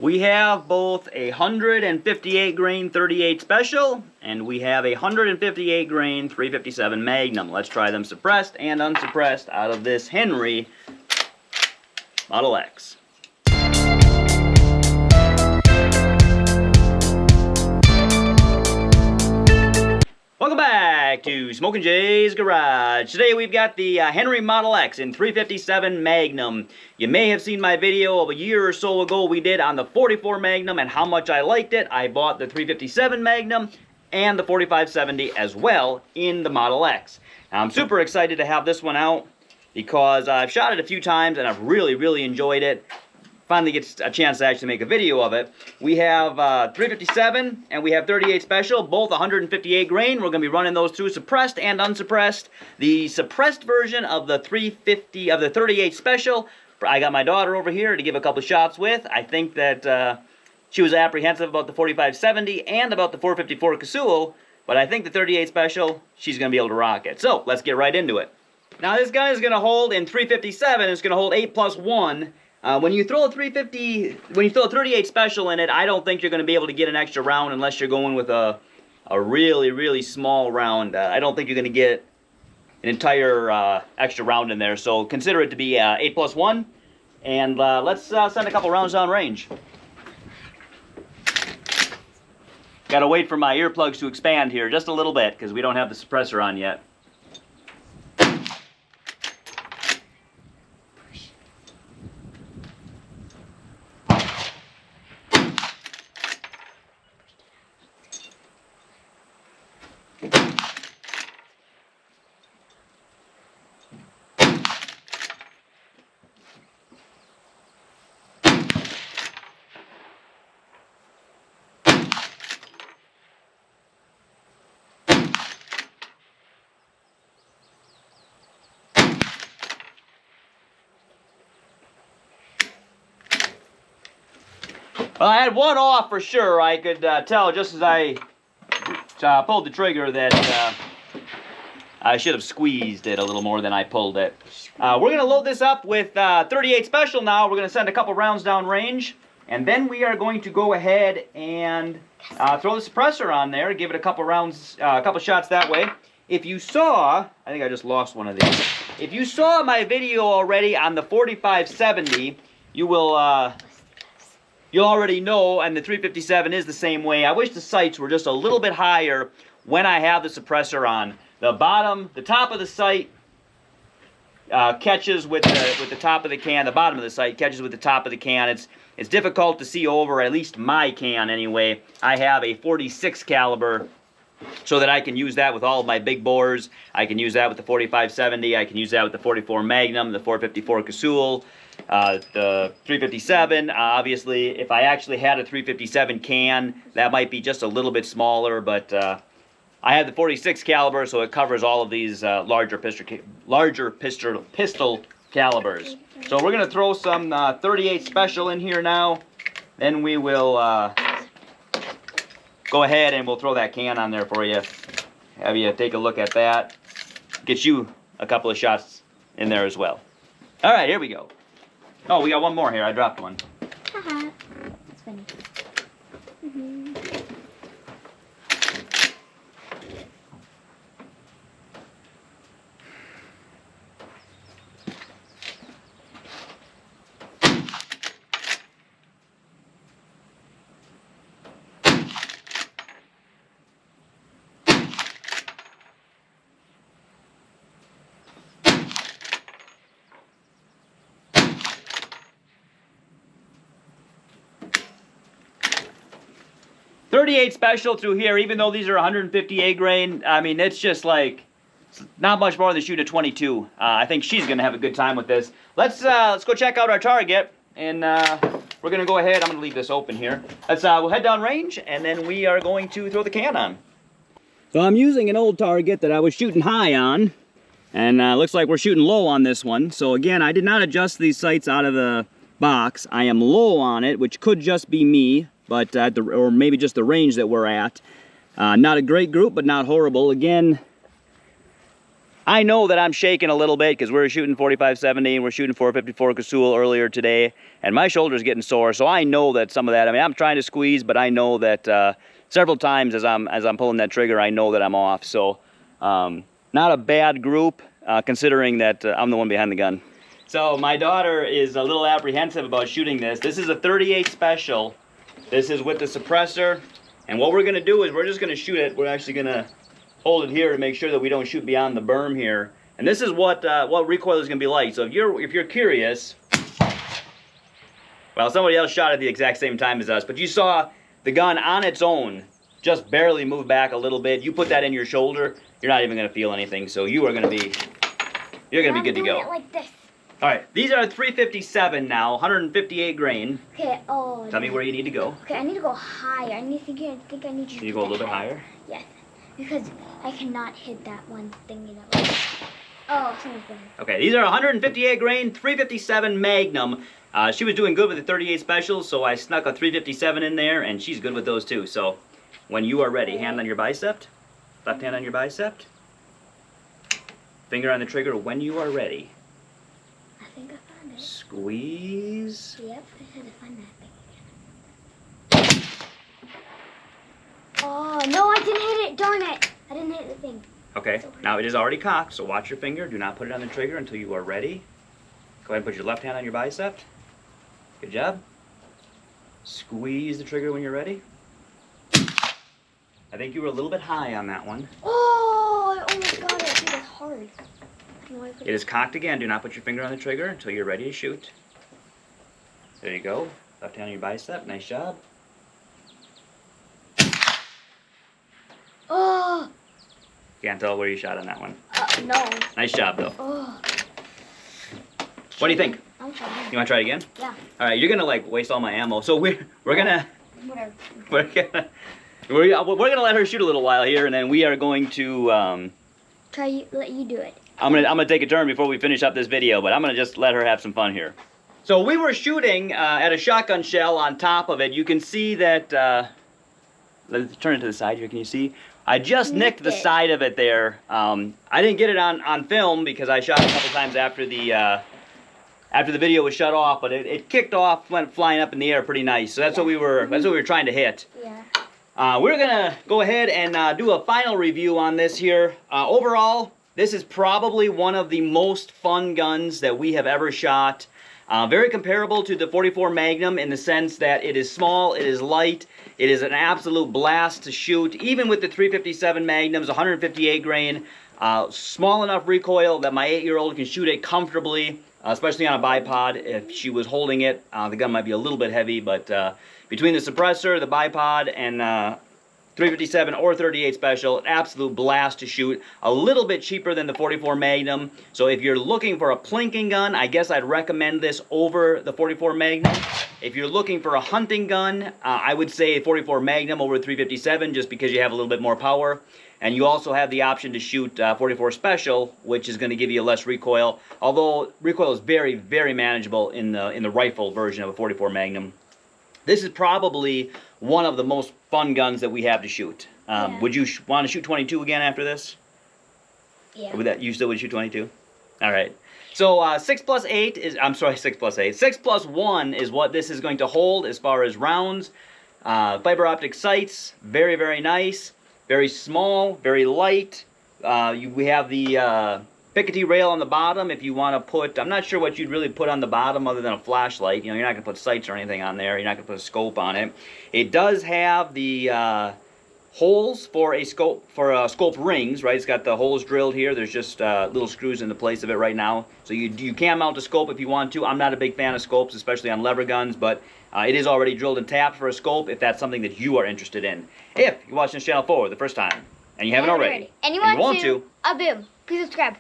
We have both a 158 grain 38 special, and we have a 158 grain 357 Magnum. Let's try them suppressed and unsuppressed out of this Henry Model X. Welcome back to Smok'n Jay's Garage. Today we've got the Henry Model X in 357 Magnum. You may have seen my video of a year or so ago we did on the 44 Magnum and how much I liked it. I bought the 357 Magnum and the 4570 as well in the Model X. Now, I'm super excited to have this one out because I've shot it a few times and I've really enjoyed it. Finally gets a chance to actually make a video of it. We have 357 and we have 38 special, both 158 grain. We're going to be running those through suppressed and unsuppressed. The suppressed version of the 38 special, I got my daughter over here to give a couple shots with. I think that she was apprehensive about the 4570 and about the 454 Casull, but I think the 38 special, she's going to be able to rock it. So let's get right into it. Now this gun is going to hold in 357. It's going to hold 8+1. When you throw a 38 special in it, I don't think you're going to be able to get an extra round unless you're going with a really small round. I don't think you're going to get an entire extra round in there. So consider it to be 8+1, and let's send a couple rounds down range. Got to wait for my earplugs to expand here just a little bit because we don't have the suppressor on yet. Well, I had one off for sure. I could tell just as I pulled the trigger that I should have squeezed it a little more than I pulled it. We're going to load this up with 38 special now. We're going to send a couple rounds down range. And then we are going to go ahead and throw the suppressor on there, give it a couple rounds, a couple shots that way. If you saw, I think I just lost one of these. If you saw my video already on the 4570, you will... You'll already know, and the 357 is the same way. I wish the sights were just a little bit higher when I have the suppressor on. The top of the sight catches with the top of the can. The bottom of the sight catches with the top of the can. It's difficult to see over, at least my can anyway. I have a 46 caliber so that I can use that with all of my big bores. I can use that with the 4570. I can use that with the 44 Magnum, the 454 Casull. The 357, obviously, if I actually had a 357 can, that might be just a little bit smaller, but I have the 46 caliber, so it covers all of these larger pistol calibers. So we're going to throw some 38 special in here now. Then we will go ahead and we'll throw that can on there for you. Have you take a look at that. Get you a couple of shots in there as well. All right, here we go. Oh, we got one more here. I dropped one. Haha. That's funny. 38 special through here, even though these are 158 grain, I mean, it's just like, not much more than shooting a 22. I think she's going to have a good time with this. Let's go check out our target, and we're going to go ahead. I'm going to leave this open here. We'll head down range, and then we are going to throw the can on. So I'm using an old target that I was shooting high on, and looks like we're shooting low on this one. So again, I did not adjust these sights out of the box. I am low on it, which could just be me, but or maybe just the range that we're at. Not a great group, but not horrible. Again, I know that I'm shaking a little bit because we're shooting 45-70 and we're shooting 454 Casull earlier today, and my shoulder's getting sore. So I know that some of that. I mean, I'm trying to squeeze, but I know that several times as I'm pulling that trigger, I know that I'm off. So not a bad group considering that I'm the one behind the gun. So my daughter is a little apprehensive about shooting this. This is a 38 special. This is with the suppressor, and what we're gonna do is we're just gonna shoot it. We're actually gonna hold it here to make sure that we don't shoot beyond the berm here. And this is what recoil is gonna be like. So if you're curious, well, somebody else shot at the exact same time as us, but you saw the gun on its own just barely move back a little bit. You put that in your shoulder, you're not even gonna feel anything. So you are gonna be, you're gonna be good to go. It like this. All right, these are 357 now, 158 grain. Okay. Oh. Tell me where you need to go. Okay, I need to go higher. I think I need you. Can you go a little bit higher? Yes, because I cannot hit that one thingy that was. Oh, someone's better. Okay, these are 158 grain, 357 Magnum. She was doing good with the 38 specials, so I snuck a 357 in there, and she's good with those too. So, when you are ready, hand on your bicep, left hand on your bicep, finger on the trigger when you are ready. I think I found it. Squeeze. Yep, I had to find that thing. Oh, no, I didn't hit it. Darn it. I didn't hit the thing. Okay, now it is already cocked, so watch your finger. Do not put it on the trigger until you are ready. Go ahead and put your left hand on your bicep. Good job. Squeeze the trigger when you're ready. I think you were a little bit high on that one. Oh, I almost got it. It was hard. No, It is cocked again. Do not put your finger on the trigger until you're ready to shoot. There you go. Left hand on your bicep. Nice job. Oh. Can't tell where you shot on that one. No. Nice job, though. Oh. What do you think? I'm trying. You want to try it again? Yeah. All right. You're gonna like waste all my ammo. So we're gonna Whatever. we're gonna let her shoot a little while here, and then we are going to Let you do it. I'm gonna take a turn before we finish up this video, but I'm gonna just let her have some fun here. So we were shooting at a shotgun shell on top of it. You can see that. Let's turn it to the side here. Can you see? I just nicked the side of it there. I didn't get it on film because I shot a couple times after the video was shut off, but it kicked off, went flying up in the air pretty nice. So that's what we were trying to hit. Yeah. We're gonna go ahead and do a final review on this here. Overall, this is probably one of the most fun guns that we have ever shot. Very comparable to the 44 Magnum in the sense that it is small, it is light, it is an absolute blast to shoot. Even with the 357 Magnums, 158 grain, small enough recoil that my 8-year-old can shoot it comfortably, especially on a bipod. If she was holding it, the gun might be a little bit heavy, but between the suppressor, the bipod, and 357 or 38 special, an absolute blast to shoot. A little bit cheaper than the 44 Magnum. So if you're looking for a plinking gun, I guess I'd recommend this over the 44 Magnum. If you're looking for a hunting gun, I would say 44 Magnum over 357 just because you have a little bit more power. And you also have the option to shoot 44 Special, which is going to give you less recoil. Although recoil is very, very manageable in the rifle version of a 44 Magnum. This is probably one of the most fun guns that we have to shoot. Yeah. Would you want to shoot 22 again after this? Yeah. Or you still would shoot 22? All right. So 6 plus 8 is, I'm sorry, 6 plus 8. 6 plus 1 is what this is going to hold as far as rounds. Fiber optic sights, very, very nice. Very small, very light. We have the Picatinny rail on the bottom if you want to put, I'm not sure what you'd really put on the bottom other than a flashlight. You know, you're not going to put sights or anything on there. You're not going to put a scope on it. It does have the holes for a scope, scope rings, right? It's got the holes drilled here. There's just little screws in the place of it right now. So you can mount a scope if you want to. I'm not a big fan of scopes, especially on lever guns, but it is already drilled and tapped for a scope if that's something that you are interested in. If you're watching this channel for the first time and you haven't already, And you and want to, boom, please subscribe.